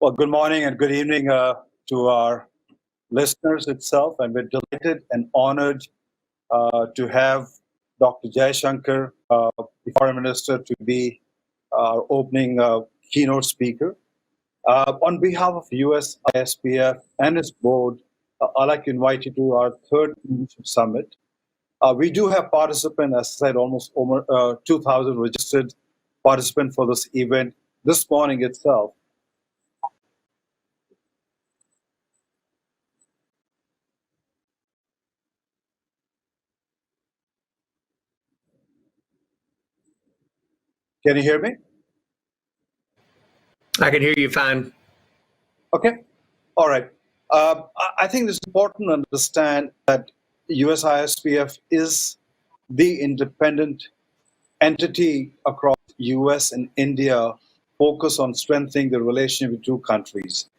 Well, good morning and good evening to our listeners itself. And we're delighted and honored to have Dr. Jaishankar, the Foreign Minister, to be our opening keynote speaker. On behalf of USISPF and its board, I'd like to invite you to our third leadership summit. We do have participants, as I said, almost over 2,000 registered participants for this event this morning itself. Can you hear me? I can hear you fine. Okay. All right. I think it's important to understand that USISPF is the independent entity across US and India focused on strengthening the relationship with two countries.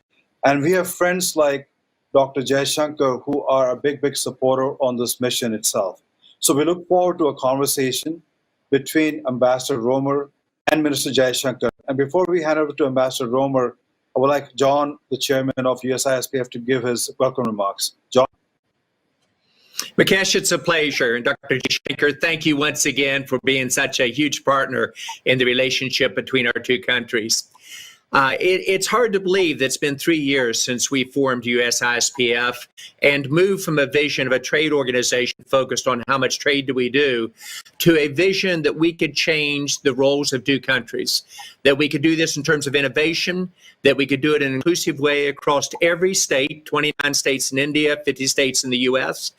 And we have friends like Dr. Jaishankar who are a big supporter on this mission itself. So we look forward to a conversation between Ambassador Roemer and Minister Jaishankar. And before we hand over to Ambassador Roemer, I would like John, the chairman of USISPF, to give his welcome remarks. John? Mukesh, it's a pleasure. And Dr. Jaishankar, thank you once again for being such a huge partner in the relationship between our two countries. It's hard to believe that it's been 3 years since we formed USISPF and moved from a vision of a trade organization focused on how much trade do we do to a vision that we could change the roles of two countries, that we could do this in terms of innovation, that we could do it in an inclusive way across every state, 29 states in India, 50 states in the US.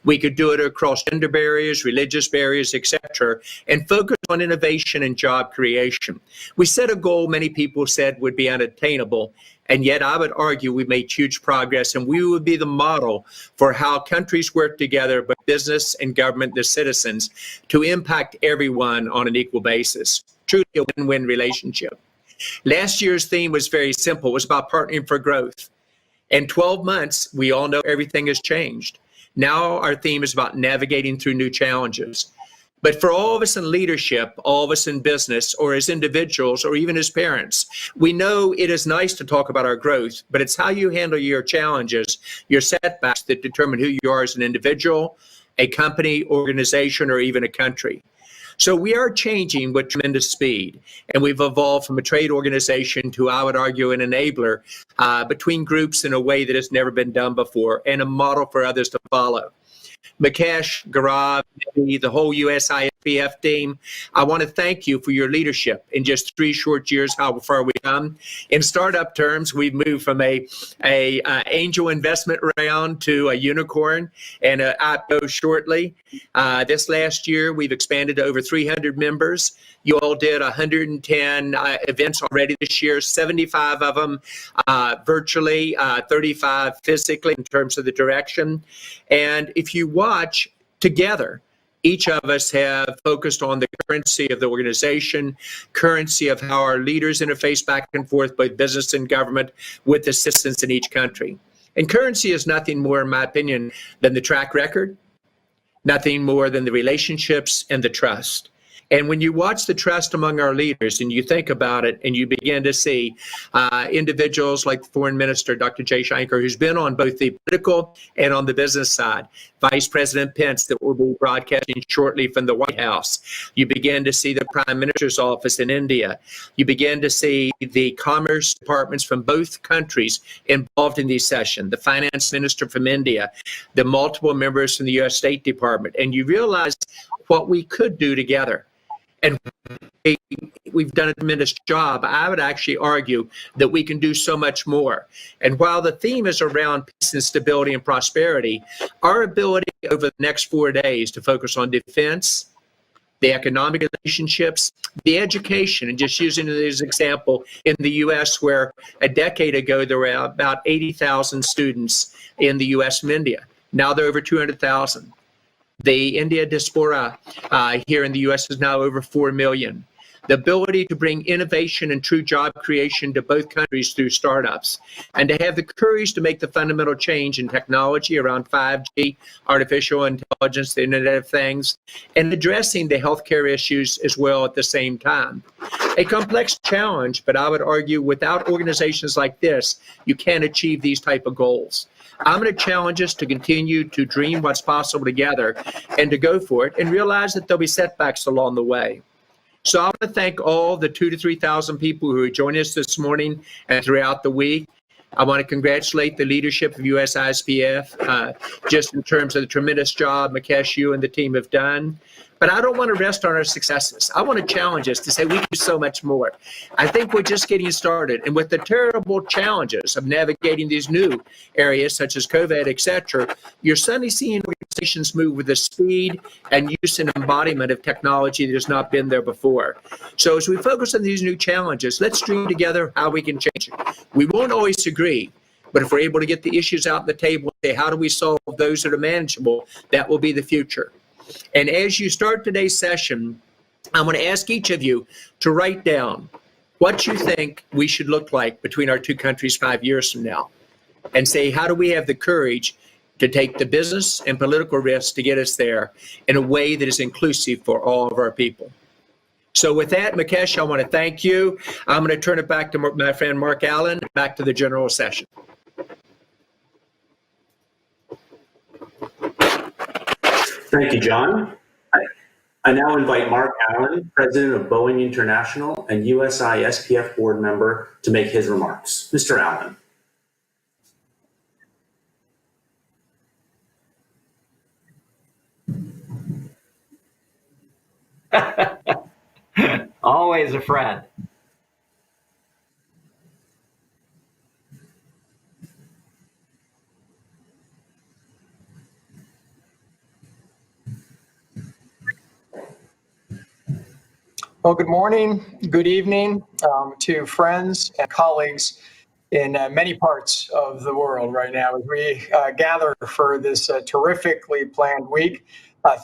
We could do it across gender barriers, religious barriers, etc., and focus on innovation and job creation. We set a goal many people said would be unattainable, and yet I would argue we made huge progress, and we would be the model for how countries work together, but business and government, the citizens, to impact everyone on an equal basis. Truly a win-win relationship. Last year's theme was very simple. It was about partnering for growth. In 12 months, we all know everything has changed. Now our theme is about navigating through new challenges. But for all of us in leadership, all of us in business, or as individuals, or even as parents, we know it is nice to talk about our growth, but it's how you handle your challenges, your setbacks, that determine who you are as an individual, a company, organization, or even a country. So we are changing with tremendous speed, and we've evolved from a trade organization to, I would argue, an enabler between groups in a way that has never been done before, and a model for others to follow. Mukesh, Gaurav, the whole USISPF team, I want to thank you for your leadership in just 3 short years, how far we've come. In startup terms, we've moved from a angel investment round to a unicorn and an IPO shortly. This last year, we've expanded to over 300 members. You all did 110 events already this year, 75 of them virtually, 35 physically in terms of the direction. And if you watch together, each of us have focused on the currency of the organization, currency of how our leaders interface back and forth, both business and government, with the citizens in each country. And currency is nothing more, in my opinion, than the track record, nothing more than the relationships and the trust. And when you watch the trust among our leaders and you think about it and you begin to see individuals like the Foreign Minister, Dr. Jaishankar, who's been on both the political and on the business side, Vice President Pence that will be broadcasting shortly from the White House. You begin to see the Prime Minister's office in India. You begin to see the commerce departments from both countries involved in these sessions, the Finance Minister from India, the multiple members from the U.S. State Department, and you realize what we could do together. And we've done a tremendous job. I would actually argue that we can do so much more. And while the theme is around peace and stability and prosperity, our ability over the next 4 days to focus on defense, the economic relationships, the education, and just using it as an example, in the U.S., where a decade ago there were about 80,000 students in the U.S. from India. Now there are over 200,000. The India diaspora here in the U.S. is now over 4 million. The ability to bring innovation and true job creation to both countries through startups, and to have the courage to make the fundamental change in technology around 5G, artificial intelligence, the Internet of Things, and addressing the healthcare issues as well at the same time. a complex challenge, but I would argue without organizations like this, you can't achieve these type of goals. I'm going to challenge us to continue to dream what's possible together and to go for it and realize that there'll be setbacks along the way. So I want to thank all the 2,000 to 3,000 people who are joining us this morning and throughout the week. I want to congratulate the leadership of USISPF, just in terms of the tremendous job Mukesh, you and the team have done. But I don't want to rest on our successes. I want to challenge us to say we can do so much more. I think we're just getting started. And with the terrible challenges of navigating these new areas such as COVID, et cetera, you're suddenly seeing organizations move with the speed and use and embodiment of technology that has not been there before. So as we focus on these new challenges, let's dream together how we can change it. We won't always agree, but if we're able to get the issues out on the table and say, how do we solve those that are manageable, that will be the future. And as you start today's session, I'm going to ask each of you to write down what you think we should look like between our two countries 5 years from now, and say, how do we have the courage to take the business and political risks to get us there in a way that is inclusive for all of our people. So with that, Mukesh, I want to thank you. I'm going to turn it back to my friend Marc Allen, back to the general session. Thank you, John. I now invite Marc Allen, President of Boeing International and USISPF board member, to make his remarks. Mr. Allen. Always a friend. Well, good morning, good evening to friends and colleagues in many parts of the world right now as we gather for this terrifically planned week.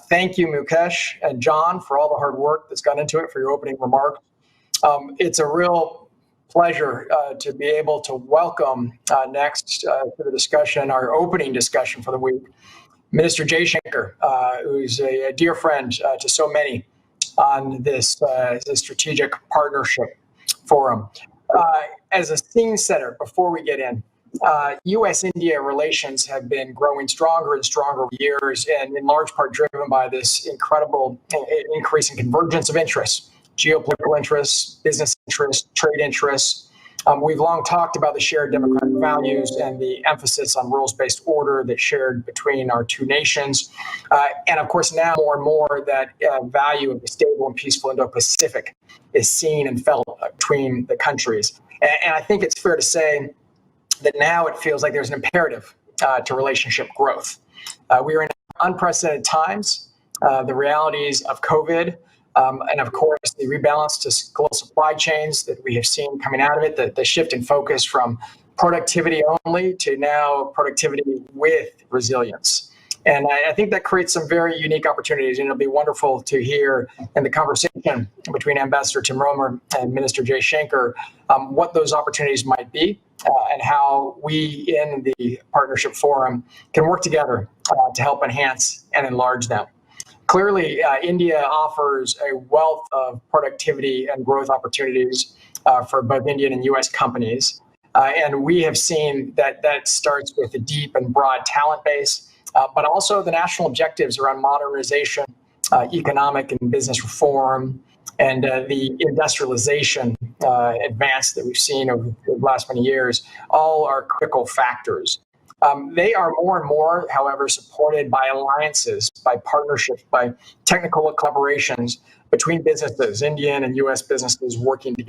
Thank you, Mukesh and John, for all the hard work that's gone into it, for your opening remarks. It's a real pleasure to be able to welcome next to the discussion, our opening discussion for the week, Minister Jaishankar, who's a dear friend to so many on this strategic partnership forum. As a scene setter, before we get in, U.S.-India relations have been growing stronger and stronger over years, and in large part driven by this incredible increase in convergence of interests, geopolitical interests, business interests, trade interests. We've long talked about the shared democratic values and the emphasis on rules-based order that's shared between our two nations. And of course, now more and more that value of the stable and peaceful Indo-Pacific is seen and felt between the countries. And I think it's fair to say that now it feels like there's an imperative to relationship growth. We are in unprecedented times. The realities of COVID, and of course, the rebalance to global supply chains that we have seen coming out of it, the shift in focus from productivity only to now productivity with resilience. And I think that creates some very unique opportunities, and it'll be wonderful to hear in the conversation between Ambassador Tim Roemer and Minister Jaishankar what those opportunities might be and how we in the Partnership Forum can work together to help enhance and enlarge them. Clearly, India offers a wealth of productivity and growth opportunities for both Indian and U.S. companies. And we have seen that that starts with a deep and broad talent base, but also the national objectives around modernization, economic and business reform, and the industrialization advance that we've seen over the last many years, all are critical factors. They are more and more, however, supported by alliances, by partnerships, by technical collaborations between businesses, Indian and U.S. businesses working together.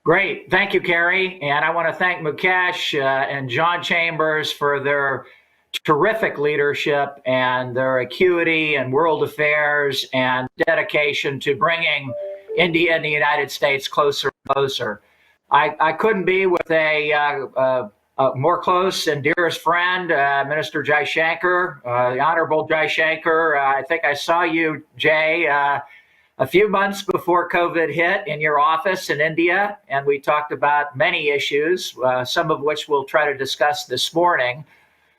Great. Thank you, Kerry. And I want to thank Mukesh and John Chambers for their terrific leadership and their acuity and world affairs and dedication to bringing India and the United States closer and closer. I couldn't be with a more close and dearest friend, Minister Jaishankar, the Honorable Jaishankar. I think I saw you, Jay, a few months before COVID hit in your office in India, and we talked about many issues, some of which we'll try to discuss this morning.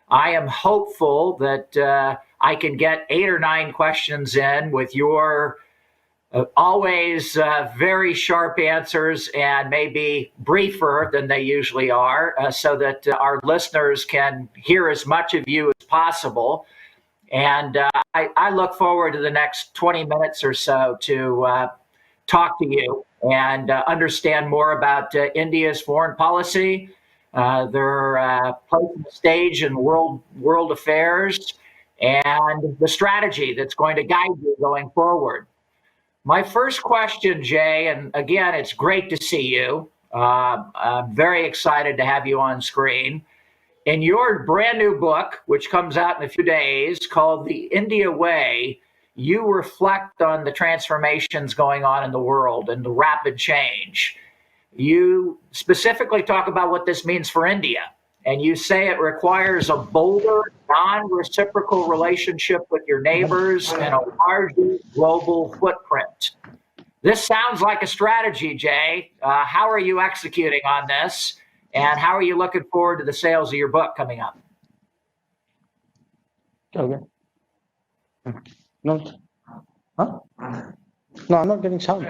I am hopeful that I can get 8 or 9 questions in with your always very sharp answers and maybe briefer than they usually are, so that our listeners can hear as much of you as possible. And I look forward to the next 20 minutes or so to talk to you and understand more about India's foreign policy, their place on the stage in world affairs, and the strategy that's going to guide you going forward. My first question, Jay, and again, it's great to see you. I'm very excited to have you on screen. In your brand new book, which comes out in a few days, called The India Way, you reflect on the transformations going on in the world and the rapid change. You specifically talk about what this means for India, and you say it requires a bolder, non-reciprocal relationship with your neighbors and a larger global footprint. This sounds like a strategy, Jay. How are you executing on this? And how are you looking forward to the sales of your book coming up? Okay. No. Huh? No, I'm not getting sound.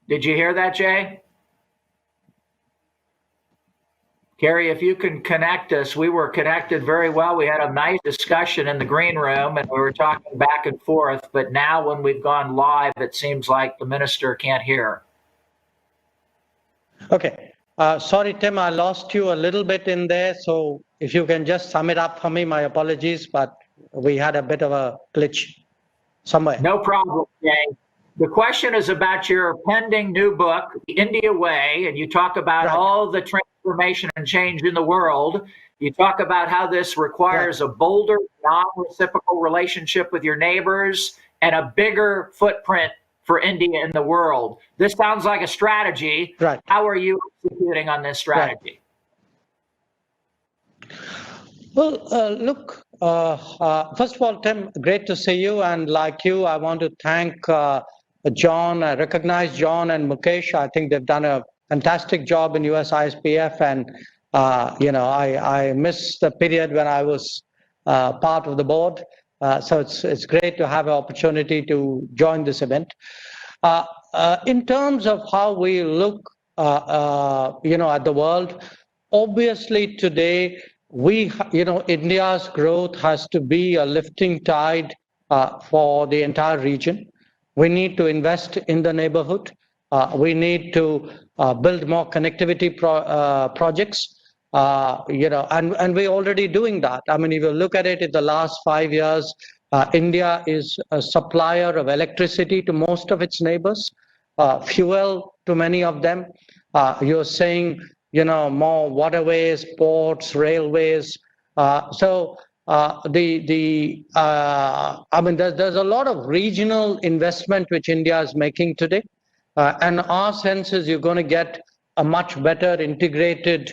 Did you hear that, Jay? Carrie, if you can connect us, we were connected very well. We had a nice discussion in the green room and we were talking back and forth. But now when we've gone live, it seems like the minister can't hear. Okay. Sorry, Tim, I lost you a little bit in there. So if you can just sum it up for me, my apologies, but we had a bit of a glitch somewhere. No problem, Jay. The question is about your pending new book, The India Way, and you talk about all the transformation and change in the world. You talk about how this requires a bolder, non-reciprocal relationship with your neighbors and a bigger footprint for India in the world. This sounds like a strategy. Right. How are you executing on this strategy? Well, look, first of all, Tim, great to see you. And like you, I want to thank John. I recognize John and Mukesh. I think they've done a fantastic job in USISPF. And, I missed the period when I was part of the board. So it's great to have an opportunity to join this event. In terms of how we look, at the world, obviously today, India's growth has to be a lifting tide for the entire region. We need to invest in the neighborhood. We need to build more connectivity projects. And we're already doing that. I mean, if you look at it in the last 5 years, India is a supplier of electricity to most of its neighbors, fuel to many of them. You're saying, more waterways, ports, railways. There's a lot of regional investment which India is making today. And our sense is you're going to get a much better integrated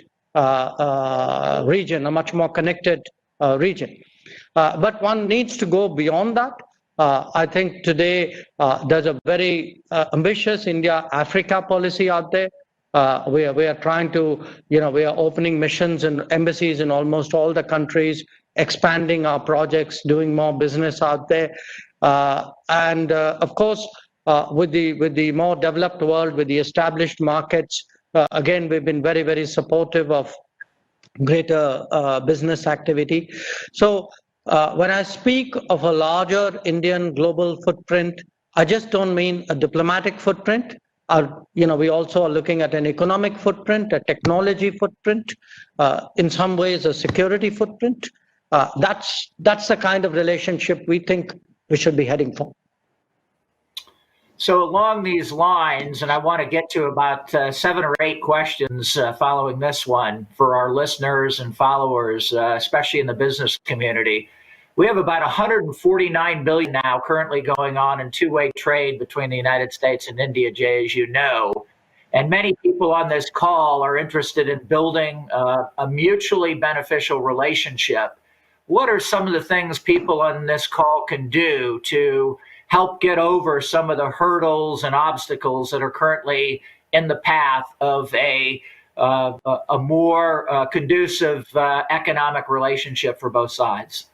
region, a much more connected region. But one needs to go beyond that. I think today there's a very ambitious India-Africa policy out there. We are trying to, we are opening missions and embassies in almost all the countries, expanding our projects, doing more business out there. Of course, with the more developed world, with the established markets, again, we've been very, very supportive of greater business activity. So when I speak of a larger Indian global footprint, I just don't mean a diplomatic footprint. We also are looking at an economic footprint, a technology footprint, in some ways a security footprint. That's the kind of relationship we think we should be heading for. So along these lines, and I want to get to about 7 or 8 questions following this one for our listeners and followers, especially in the business community. We have about 149 billion now currently going on in two-way trade between the United States and India, Jay, as you know. And many people on this call are interested in building a mutually beneficial relationship. What are some of the things people on this call can do to help get over some of the hurdles and obstacles that are currently in the path of a more conducive economic relationship for both sides?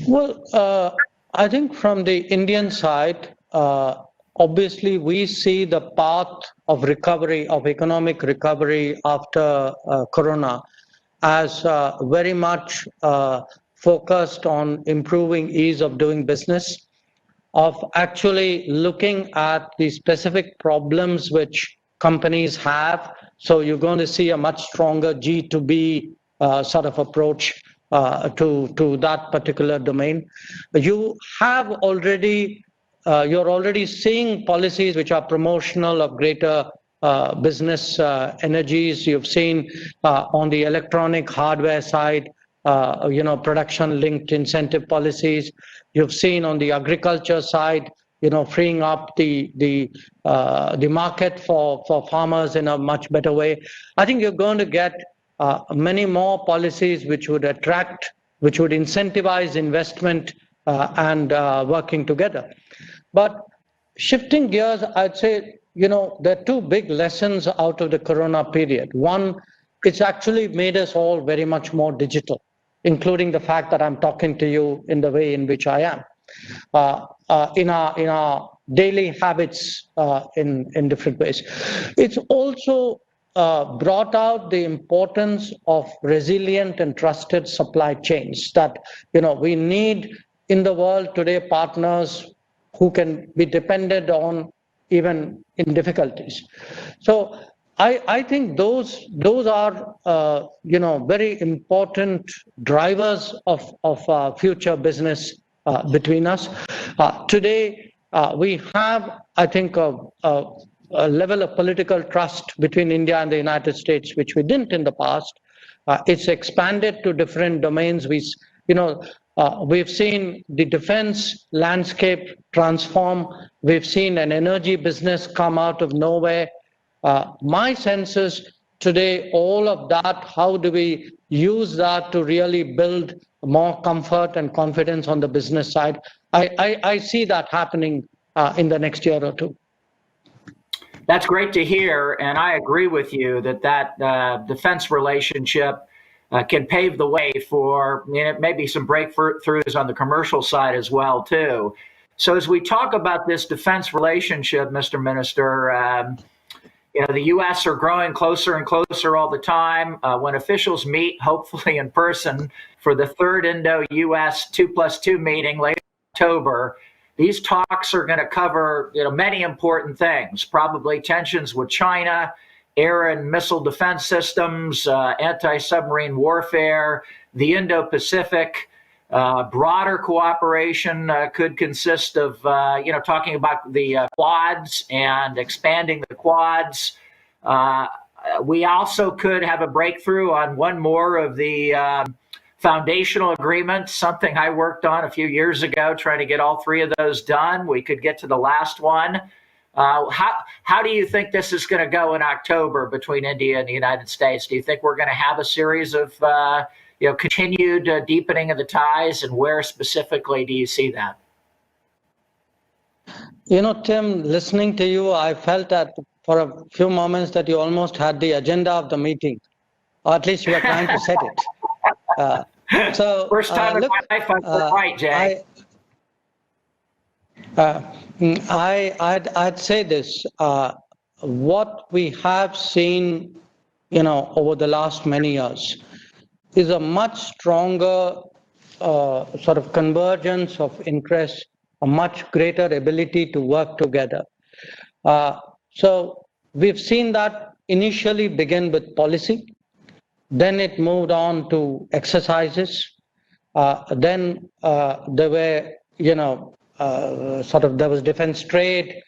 Well, I think from the Indian side, obviously we see the path of recovery, of economic recovery after Corona as very much focused on improving ease of doing business, of actually looking at the specific problems which companies have. So you're going to see a much stronger G2B sort of approach to that particular domain. You have already, you're already seeing policies which are promotional of greater business energies. You've seen on the electronic hardware side, production-linked incentive policies. You've seen on the agriculture side, freeing up the market for farmers in a much better way. I think you're going to get many more policies which would attract, which would incentivize investment and working together. But shifting gears, I'd say, there are 2 big lessons out of the Corona period. One, it's actually made us all very much more digital, including the fact that I'm talking to you in the way in which I am, in our daily habits in different ways. It's also brought out the importance of resilient and trusted supply chains that, we need in the world today partners who can be depended on even in difficulties. So I think those are very important drivers of future business between us. Today we have, I think, a level of political trust between India and the United States which we didn't in the past. It's expanded to different domains. We've seen the defense landscape transform. We've seen an energy business come out of nowhere. My sense is today, all of that, how do we use that to really build more comfort and confidence on the business side? I see that happening in the next year or 2. That's great to hear, and I agree with you that defense relationship can pave the way for maybe some breakthroughs on the commercial side as well, too. So as we talk about this defense relationship, Mr. Minister, the U.S. are growing closer and closer all the time. When officials meet, hopefully in person, for the 3rd Indo-U.S. 2+2 meeting late October, these talks are going to cover many important things, probably tensions with China, air and missile defense systems, anti-submarine warfare, the Indo-Pacific. Broader cooperation could consist of, talking about the Quads and expanding the Quads. We also could have a breakthrough on one more of the foundational agreements, something I worked on a few years ago, trying to get all 3 of those done. We could get to the last one. How do you think this is going to go in October between India and the United States? Do you think we're going to have a series of continued deepening of the ties, and where specifically do you see that? Tim, listening to you, I felt that for a few moments that you almost had the agenda of the meeting, or at least you were trying to set it. First time in my life I've been right, Jay. I'd say this, what we have seen, over the last many years is a much stronger sort of convergence of interests, a much greater ability to work together. So we've seen that initially begin with policy, then it moved on to exercises, then there were, there was defense trade.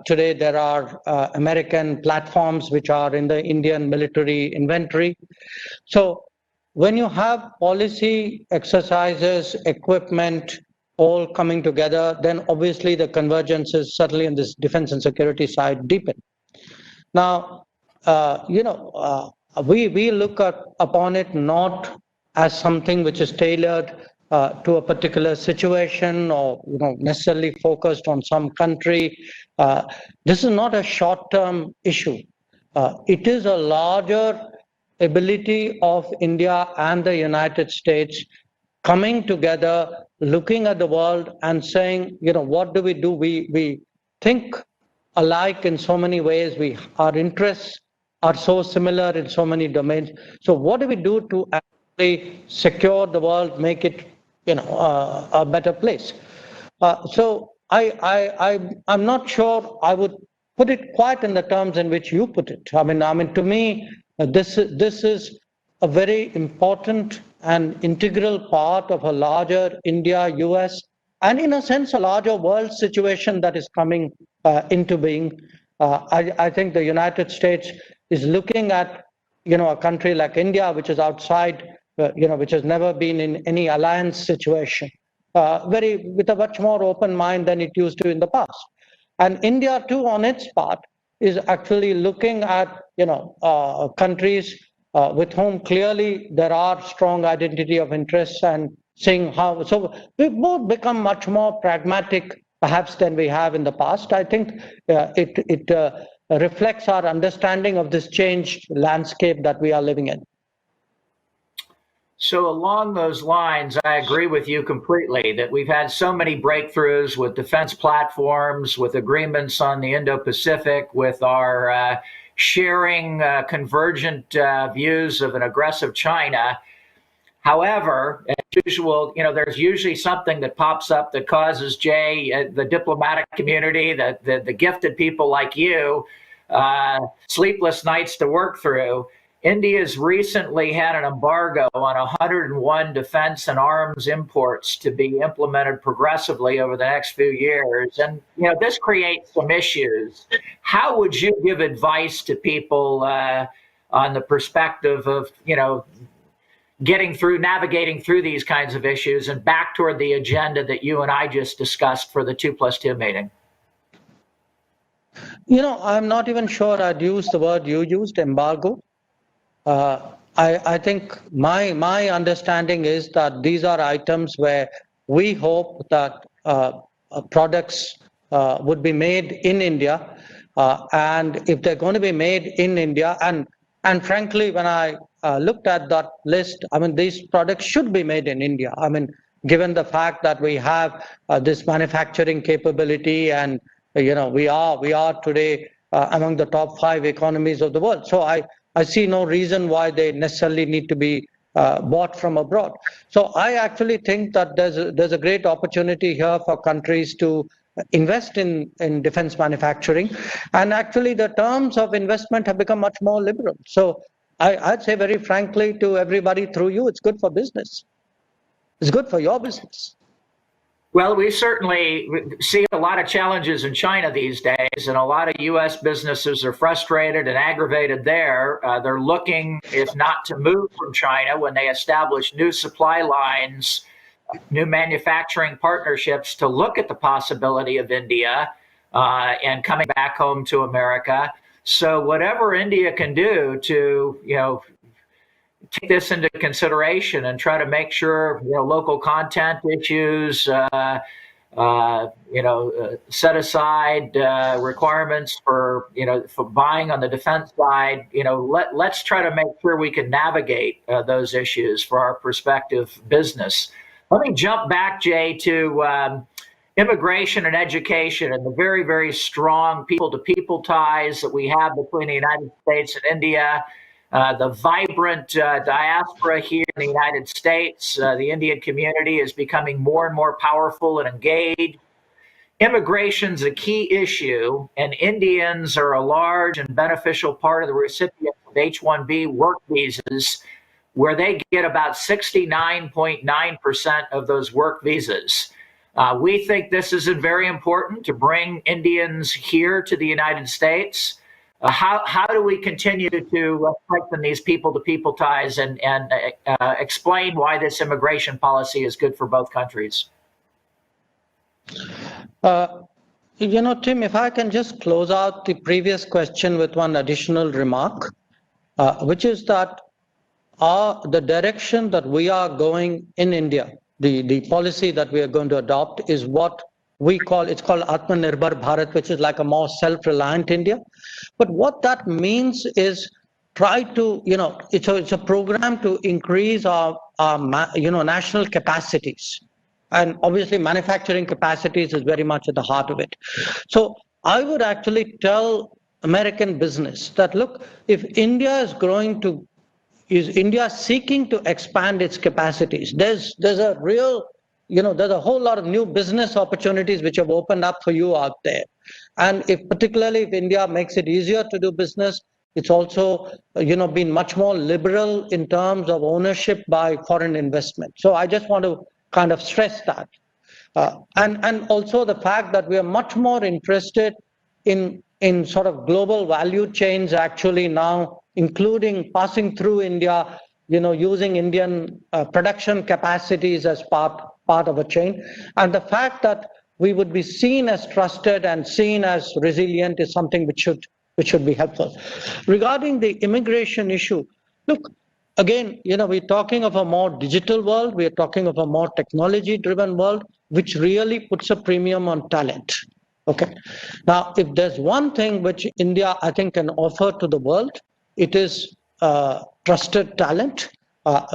Today there are American platforms which are in the Indian military inventory. So when you have policy exercises, equipment, all coming together, then obviously the convergence is certainly on this defense and security side deepen. Now, we look upon it not as something which is tailored to a particular situation or necessarily focused on some country. This is not a short-term issue. It is a larger ability of India and the United States coming together, looking at the world and saying, what do? We think alike in so many ways. Our interests are so similar in so many domains. So what do we do to actually secure the world, make it, a better place? So I'm not sure I would put it quite in the terms in which you put it. I mean, to me, this is a very important and integral part of a larger India-US, and in a sense, a larger world situation that is coming into being. I think the United States is looking at, a country like India, which is outside, which has never been in any alliance situation, with a much more open mind than it used to in the past. And India, too, on its part, is actually looking at, countries with whom clearly there are strong identity of interests and seeing how. So we've both become much more pragmatic, perhaps, than we have in the past. I think it reflects our understanding of this changed landscape that we are living in. So along those lines, I agree with you completely that we've had so many breakthroughs with defense platforms, with agreements on the Indo-Pacific, with our sharing convergent views of an aggressive China. However, as usual, there's usually something that pops up that causes the diplomatic community, the gifted people like you, sleepless nights to work through. India's recently had an embargo on 101 defense and arms imports to be implemented progressively over the next few years. And, this creates some issues. How would you give advice to people on the perspective of, navigating through these kinds of issues and back toward the agenda that you and I just discussed for the 2+2 meeting? I'm not even sure I'd use the word you used, embargo. I think my understanding is that these are items where we hope that products would be made in India, and if they're going to be made in India, and frankly, when I looked at that list, these products should be made in India. Given the fact that we have this manufacturing capability, and we are today among the top 5 economies of the world. So I see no reason why they necessarily need to be bought from abroad. So I actually think that there's a great opportunity here for countries to invest in defense manufacturing, and actually the terms of investment have become much more liberal. So I'd say very frankly to everybody through you, it's good for business. It's good for your business. Well, we certainly see a lot of challenges in China these days, and a lot of U.S. businesses are frustrated and aggravated there. They're looking, if not to move from China, when they establish new supply lines, new manufacturing partnerships, to look at the possibility of India and coming back home to America. So whatever India can do to, take this into consideration and try to make sure local content issues, set aside requirements for buying on the defense side. Let's try to make sure we can navigate those issues for our prospective business. Let me jump back, Jay, to immigration and education and the very, very strong people-to-people ties that we have between the United States and India. The vibrant diaspora here in the United States, the Indian community is becoming more and more powerful and engaged. Immigration is a key issue, and Indians are a large and beneficial part of the recipients of H-1B work visas, where they get about 69.9% of those work visas. We think this is very important to bring Indians here to the United States. How do we continue to strengthen these people-to-people ties and explain why this immigration policy is good for both countries? Tim, if I can just close out the previous question with one additional remark, which is that the direction that we are going in India, the policy that we are going to adopt is what it's called Atmanirbhar Bharat, which is like a more self-reliant India. But what that means is try to, it's a program to increase our national capacities. And obviously manufacturing capacities is very much at the heart of it. So I would actually tell American business that, look, if India is India seeking to expand its capacities, there's a real, there's a whole lot of new business opportunities which have opened up for you out there. And particularly if India makes it easier to do business, it's also, been much more liberal in terms of ownership by foreign investment. So I just want to kind of stress that. And also the fact that we are much more interested in sort of global value chains actually now, including passing through India, using Indian production capacities as part of a chain. And the fact that we would be seen as trusted and seen as resilient is something which should be helpful. Regarding the immigration issue, look, again, we're talking of a more digital world, we're talking of a more technology-driven world, which really puts a premium on talent. Okay. Now, if there's one thing which India, I think, can offer to the world, it is trusted talent.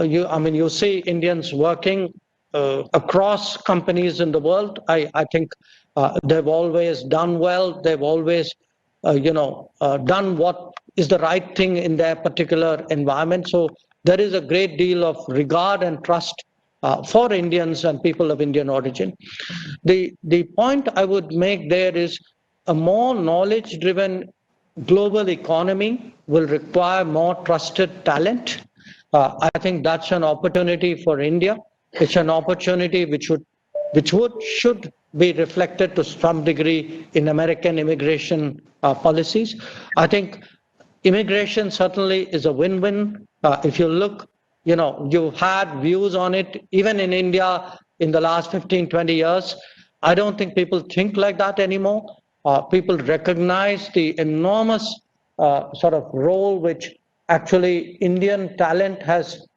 You see Indians working across companies in the world. I think they've always done well. They've always, done what is the right thing in their particular environment. So there is a great deal of regard and trust for Indians and people of Indian origin. The point I would make there is a more knowledge-driven global economy will require more trusted talent. I think that's an opportunity for India. It's an opportunity which should be reflected to some degree in American immigration policies. I think immigration certainly is a win-win. If you look, you've had views on it, even in India in the last 15, 20 years. I don't think people think like that anymore. People recognize the enormous sort of role which actually Indian talent has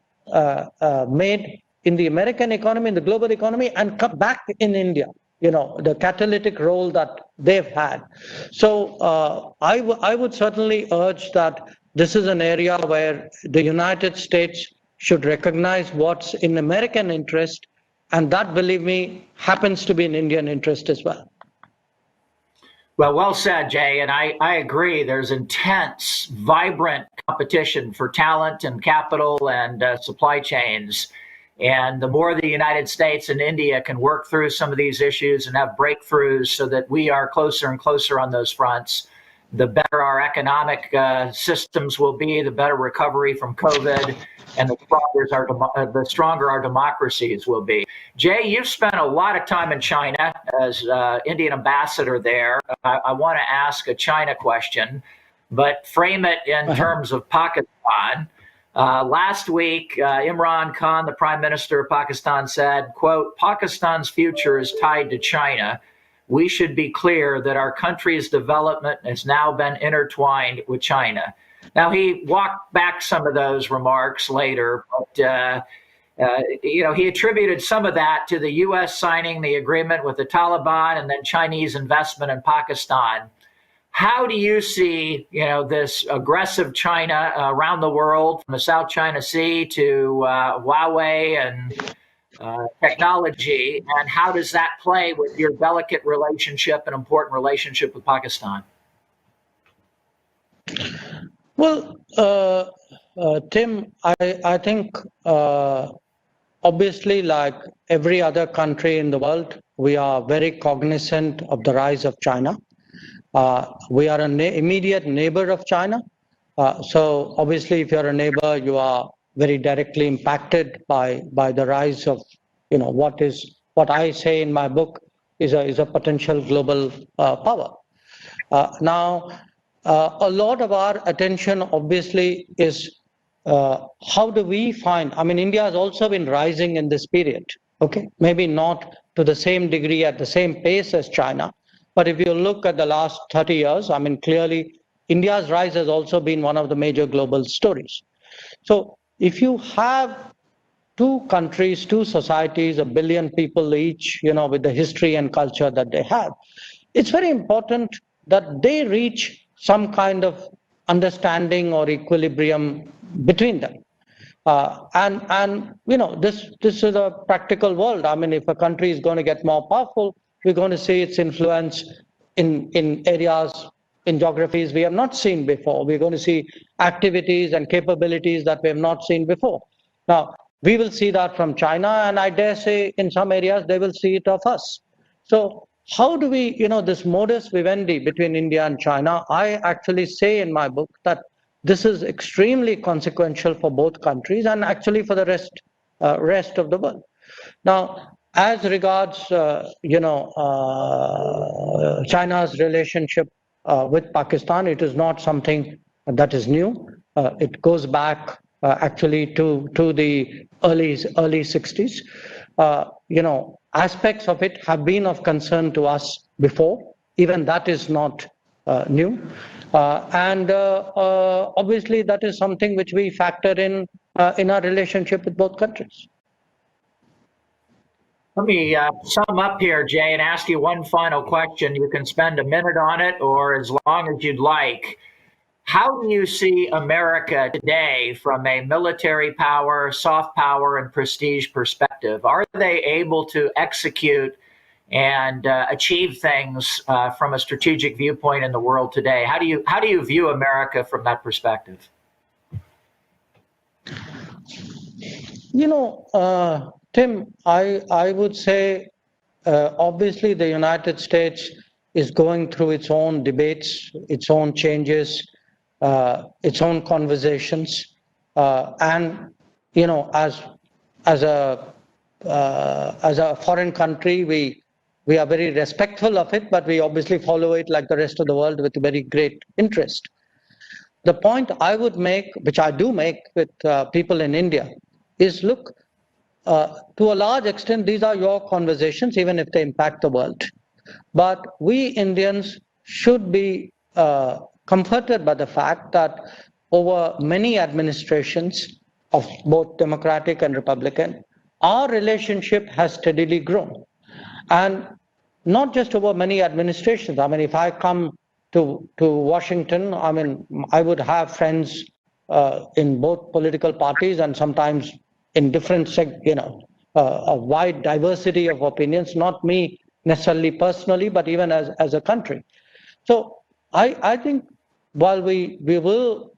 made in the American economy, in the global economy, and come back in India, the catalytic role that they've had. So I would certainly urge that this is an area where the United States should recognize what's in American interest, and that, believe me, happens to be in Indian interest as well. Well said, Jay, and I agree. There's intense, vibrant competition for talent and capital and supply chains. And the more the United States and India can work through some of these issues and have breakthroughs so that we are closer and closer on those fronts, the better our economic systems will be, the better recovery from COVID, and the stronger our democracies will be. Jay, you've spent a lot of time in China as Indian ambassador there. I want to ask a China question, but frame it in terms of Pakistan. Last week, Imran Khan, the Prime Minister of Pakistan, said, quote, "Pakistan's future is tied to China. We should be clear that our country's development has now been intertwined with China." Now, he walked back some of those remarks later, but he attributed some of that to the U.S. signing the agreement with the Taliban and then Chinese investment in Pakistan. How do you see, this aggressive China around the world, from the South China Sea to Huawei and technology, and how does that play with your delicate relationship and important relationship with Pakistan? Well, Tim, I think obviously, like every other country in the world, we are very cognizant of the rise of China. We are an immediate neighbor of China. So obviously, if you're a neighbor, you are very directly impacted by the rise of what is what I say in my book is a potential global power. Now, a lot of our attention obviously is how do we find, I mean, India has also been rising in this period, okay? Maybe not to the same degree at the same pace as China, but if you look at the last 30 years, I mean, clearly India's rise has also been one of the major global stories. So if you have two countries, two societies, 1 billion people each, with the history and culture that they have, it's very important that they reach some kind of understanding or equilibrium between them. This is a practical world. I mean, if a country is going to get more powerful, we're going to see its influence in areas, in geographies we have not seen before. We're going to see activities and capabilities that we have not seen before. Now, we will see that from China, and I dare say in some areas they will see it of us. So how do we, this modus vivendi between India and China, I actually say in my book that this is extremely consequential for both countries and actually for the rest of the world. Now, as regards, China's relationship with Pakistan, it is not something that is new. It goes back actually to the early 60s. Aspects of it have been of concern to us before. Even that is not new. Obviously, that is something which we factor in our relationship with both countries. Let me sum up here, Jay, and ask you one final question. You can spend a minute on it or as long as you'd like. How do you see America today from a military power, soft power, and prestige perspective? Are they able to execute and achieve things from a strategic viewpoint in the world today? How do you view America from that perspective? Tim, I would say obviously the United States is going through its own debates, its own changes, its own conversations, and as a foreign country, we are very respectful of it, but we obviously follow it like the rest of the world with very great interest. The point I would make, which I do make with people in India, is look, to a large extent, these are your conversations, even if they impact the world. But we Indians should be comforted by the fact that over many administrations of both Democratic and Republican, our relationship has steadily grown. And not just over many administrations. I mean, if I come to Washington, I mean, I would have friends in both political parties and sometimes in different, a wide diversity of opinions, not me necessarily personally, but even as a country. So I think while we will,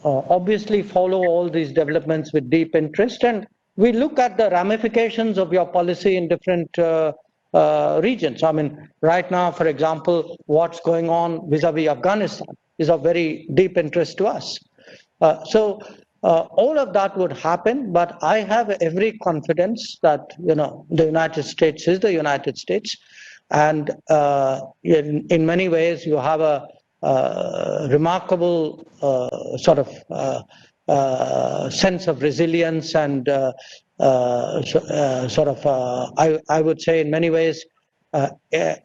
obviously follow all these developments with deep interest, and we look at the ramifications of your policy in different regions. I mean, right now, for example, what's going on vis-a-vis Afghanistan is of very deep interest to us. So all of that would happen, but I have every confidence that, the United States is the United States. And in many ways, you have a remarkable sort of sense of resilience and I would say in many ways,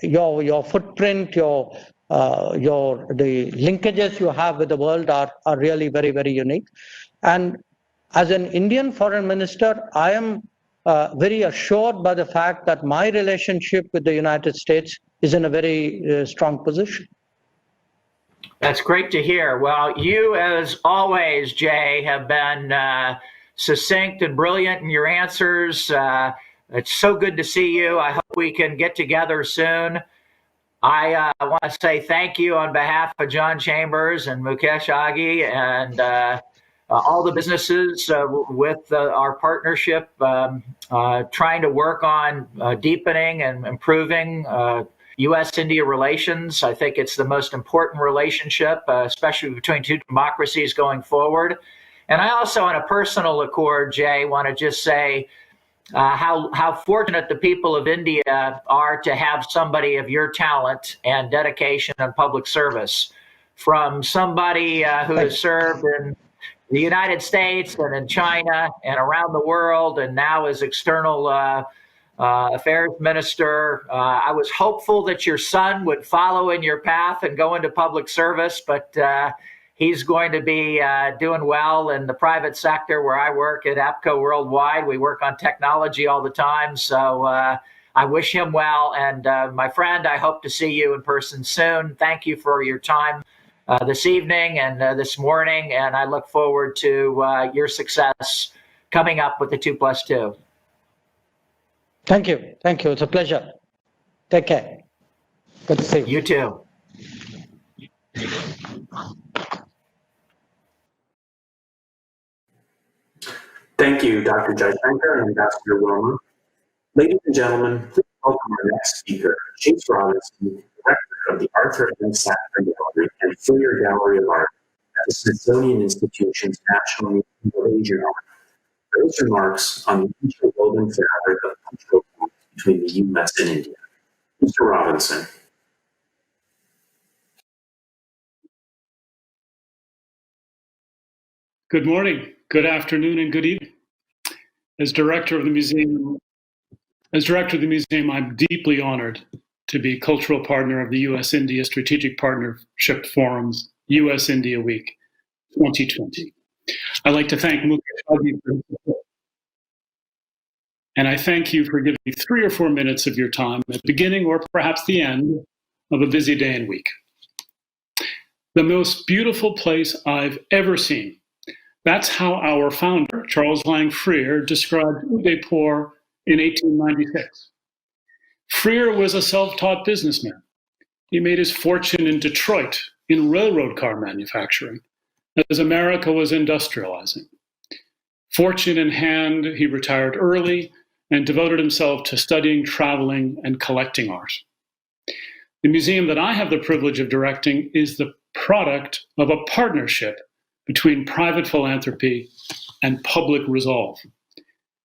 your footprint, the linkages you have with the world are really very, very unique. And as an Indian foreign minister, I am very assured by the fact that my relationship with the United States is in a very strong position. That's great to hear. Well, you, as always, Jay, have been succinct and brilliant in your answers. It's so good to see you. I hope we can get together soon. I want to say thank you on behalf of John Chambers and Mukesh Aghi and all the businesses with our partnership, trying to work on deepening and improving U.S.-India relations. I think it's the most important relationship, especially between two democracies going forward. And I also, on a personal accord, Jay, want to just say how fortunate the people of India are to have somebody of your talent and dedication and public service, from somebody who has served in the United States and in China and around the world, and now as external affairs minister. I was hopeful that your son would follow in your path and go into public service, but he's going to be doing well in the private sector where I work at APCO Worldwide. We work on technology all the time, so I wish him well. And my friend, I hope to see you in person soon. Thank you for your time this evening and this morning, and I look forward to your success coming up with the 2+2. Thank you. Thank you. It's a pleasure. Take care. Good to see you. You too. Thank you, Dr. Jaishankar and Ambassador Roemer. Ladies and gentlemen, please welcome our next speaker, Chase Robinson, Director of the Arthur M. Sackler Gallery and Freer Gallery of Art at the Smithsonian Institution's National Museum of Asian Art, for his remarks on the interwoven fabric of cultural bonds between the U.S. and India. Mr. Robinson. Good morning, good afternoon, and good evening. As director of the museum, I'm deeply honored to be cultural partner of the U.S.-India Strategic Partnership Forum's U.S.-India Week 2020. I'd like to thank Mukesh for his support. And I thank you for giving me 3 or 4 minutes of your time at the beginning or perhaps the end of a busy day and week. The most beautiful place I've ever seen. That's how our founder, Charles Lang Freer, described Udaipur in 1896. Freer was a self-taught businessman. He made his fortune in Detroit in railroad car manufacturing as America was industrializing. Fortune in hand, he retired early and devoted himself to studying, traveling, and collecting art. The museum that I have the privilege of directing is the product of a partnership between private philanthropy and public resolve.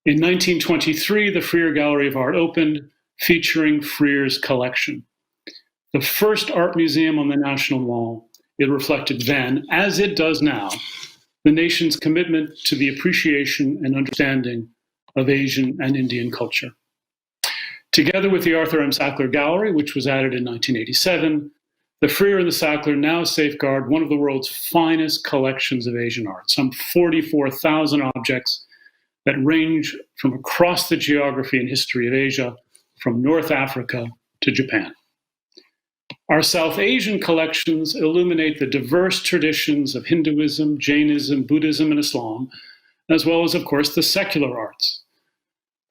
In 1923, the Freer Gallery of Art opened, featuring Freer's collection. The first art museum on the National Mall, it reflected then, as it does now, the nation's commitment to the appreciation and understanding of Asian and Indian culture. Together with the Arthur M. Sackler Gallery, which was added in 1987, the Freer and the Sackler now safeguard one of the world's finest collections of Asian art, some 44,000 objects that range from across the geography and history of Asia, from North Africa to Japan. Our South Asian collections illuminate the diverse traditions of Hinduism, Jainism, Buddhism, and Islam, as well as, of course, the secular arts.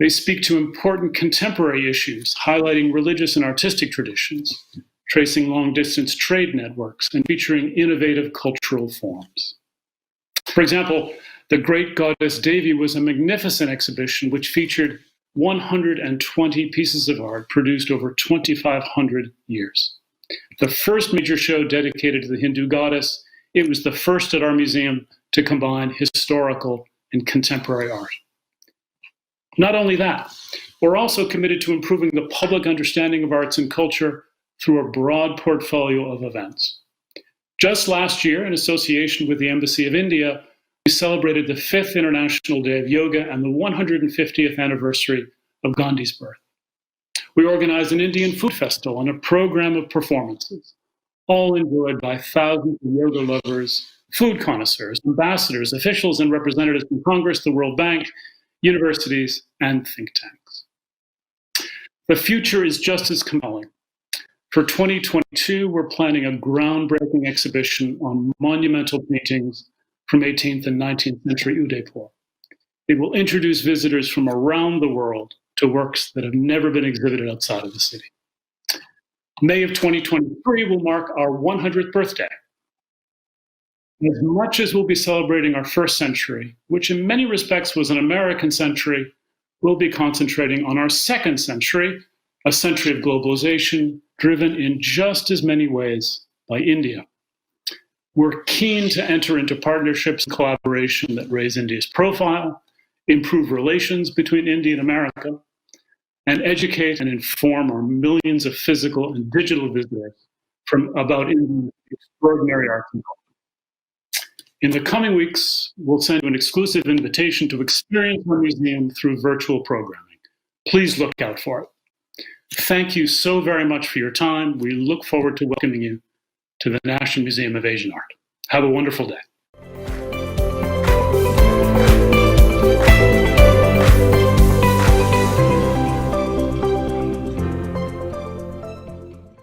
They speak to important contemporary issues, highlighting religious and artistic traditions, tracing long-distance trade networks, and featuring innovative cultural forms. For example, The Great Goddess Devi was a magnificent exhibition which featured 120 pieces of art produced over 2,500 years. The first major show dedicated to the Hindu goddess, it was the first at our museum to combine historical and contemporary art. Not only that, we're also committed to improving the public understanding of arts and culture through a broad portfolio of events. Just last year, in association with the Embassy of India, we celebrated the 5th International Day of Yoga and the 150th anniversary of Gandhi's birth. We organized an Indian food festival and a program of performances, all enjoyed by thousands of yoga lovers, food connoisseurs, ambassadors, officials, and representatives from Congress, the World Bank, universities, and think tanks. The future is just as compelling. For 2022, we're planning a groundbreaking exhibition on monumental paintings from 18th and 19th century Udaipur. It will introduce visitors from around the world to works that have never been exhibited outside of the city. May of 2023 will mark our 100th birthday. As much as we'll be celebrating our first century, which in many respects was an American century, we'll be concentrating on our second century, a century of globalization driven in just as many ways by India. We're keen to enter into partnerships and collaboration that raise India's profile, improve relations between India and America, and educate and inform our millions of physical and digital visitors about India's extraordinary arts and culture. In the coming weeks, we'll send you an exclusive invitation to experience our museum through virtual programming. Please look out for it. Thank you so very much for your time. We look forward to welcoming you to the National Museum of Asian Art. Have a wonderful day.